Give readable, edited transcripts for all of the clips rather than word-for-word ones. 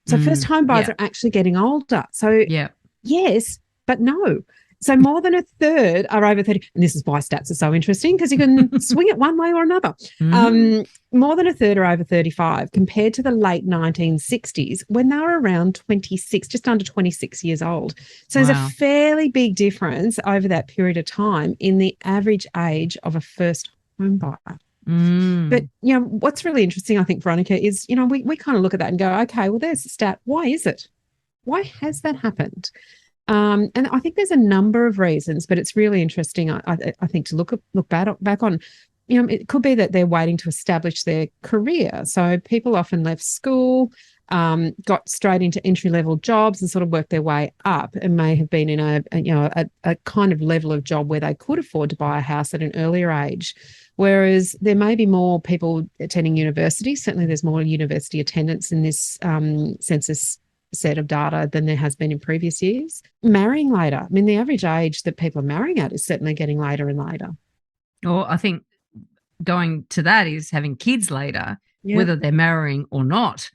So first home buyers Yeah. are actually getting older. So Yeah. yes, but no. So more than a third are over 30. And this is why stats are so interesting, because you can swing it one way or another. Mm. More than a third are over 35 compared to the late 1960s when they were around 26, just under 26 years old. So there's a Wow. fairly big difference over that period of time in the average age of a first home buyer. But, Mm. what's really interesting, I think, Veronica, is, we kind of look at that and go, okay, well, there's the stat. Why is it? Why has that happened? And I think there's a number of reasons, but it's really interesting, I think, to look back on. It could be that they're waiting to establish their career. So people often left school, got straight into entry level jobs, and sort of worked their way up, and may have been in a kind of level of job where they could afford to buy a house at an earlier age. Whereas there may be more people attending university. Certainly, there's more university attendance in this census set of data than there has been in previous years. Marrying later. I mean, the average age that people are marrying at is certainly getting later and later. Or I think going to that is having kids later, Yeah. whether they're marrying or not.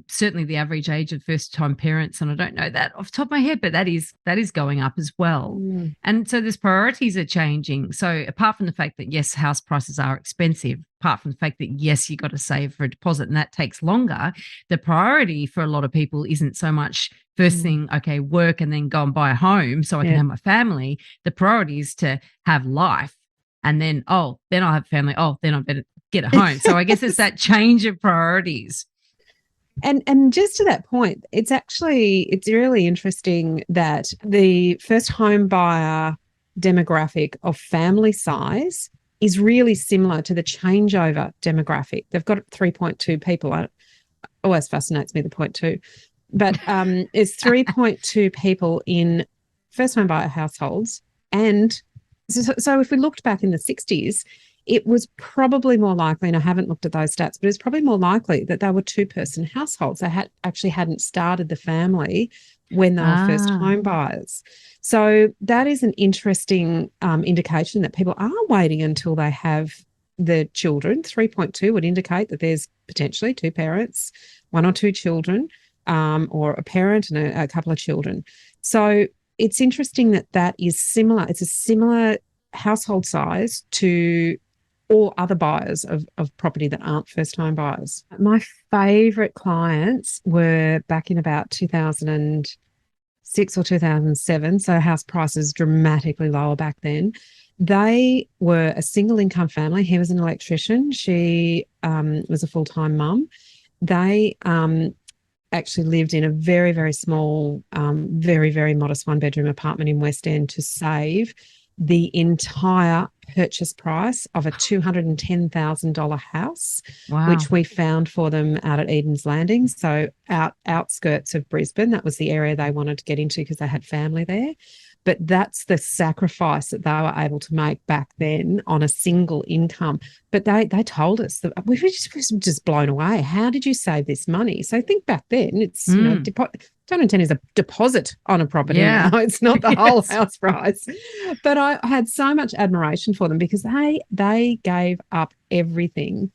Certainly the average age of first time parents, and I don't know that off the top of my head, but that is going up as well. Mm. And so there's priorities are changing. So apart from the fact that yes, house prices are expensive, apart from the fact that yes, you got to save for a deposit and that takes longer, the priority for a lot of people isn't so much first thing, okay, work and then go and buy a home so I can Yeah. have my family. The priority is to have life. And then, then I'll have family. Then I better get a home. So I guess it's that change of priorities. And just to that point, it's really interesting that the first home buyer demographic of family size is really similar to the changeover demographic. They've got 3.2 people. It always fascinates me, the 0.2. But it's 3.2 people in first home buyer households. And so if we looked back in the 60s, it was probably more likely, and I haven't looked at those stats, but it's probably more likely that they were two-person households. They hadn't started the family when they were first home buyers. So that is an interesting indication that people are waiting until they have the children. 3.2 would indicate that there's potentially two parents, one or two children, or a parent and a couple of children. So it's interesting that is similar. It's a similar household size to all other buyers of property that aren't first-time buyers. My favourite clients were back in about 2006 or 2007, so house prices dramatically lower back then. They were a single income family. He was an electrician. She was a full-time mum. They actually lived in a very, very small, very, very modest one-bedroom apartment in West End to save the entire purchase price of a $210,000 house, Wow. which we found for them out at Eden's Landing, so outskirts of Brisbane. That was the area they wanted to get into because they had family there. But that's the sacrifice that they were able to make back then on a single income. But they told us that we were just blown away. How did you save this money? So think back then, it's, $210 is a deposit on a property now. It's not the whole house price. But I had so much admiration for them because they gave up everything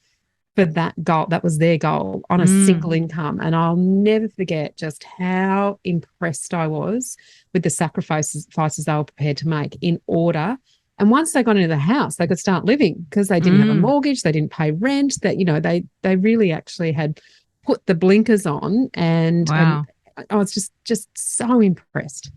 for that goal. That was their goal on a single income. And I'll never forget just how impressed I was with the sacrifices they were prepared to make in order. And once they got into the house, they could start living because they didn't have a mortgage, they didn't pay rent, they really actually had put the blinkers on. And, Wow. and I was just so impressed.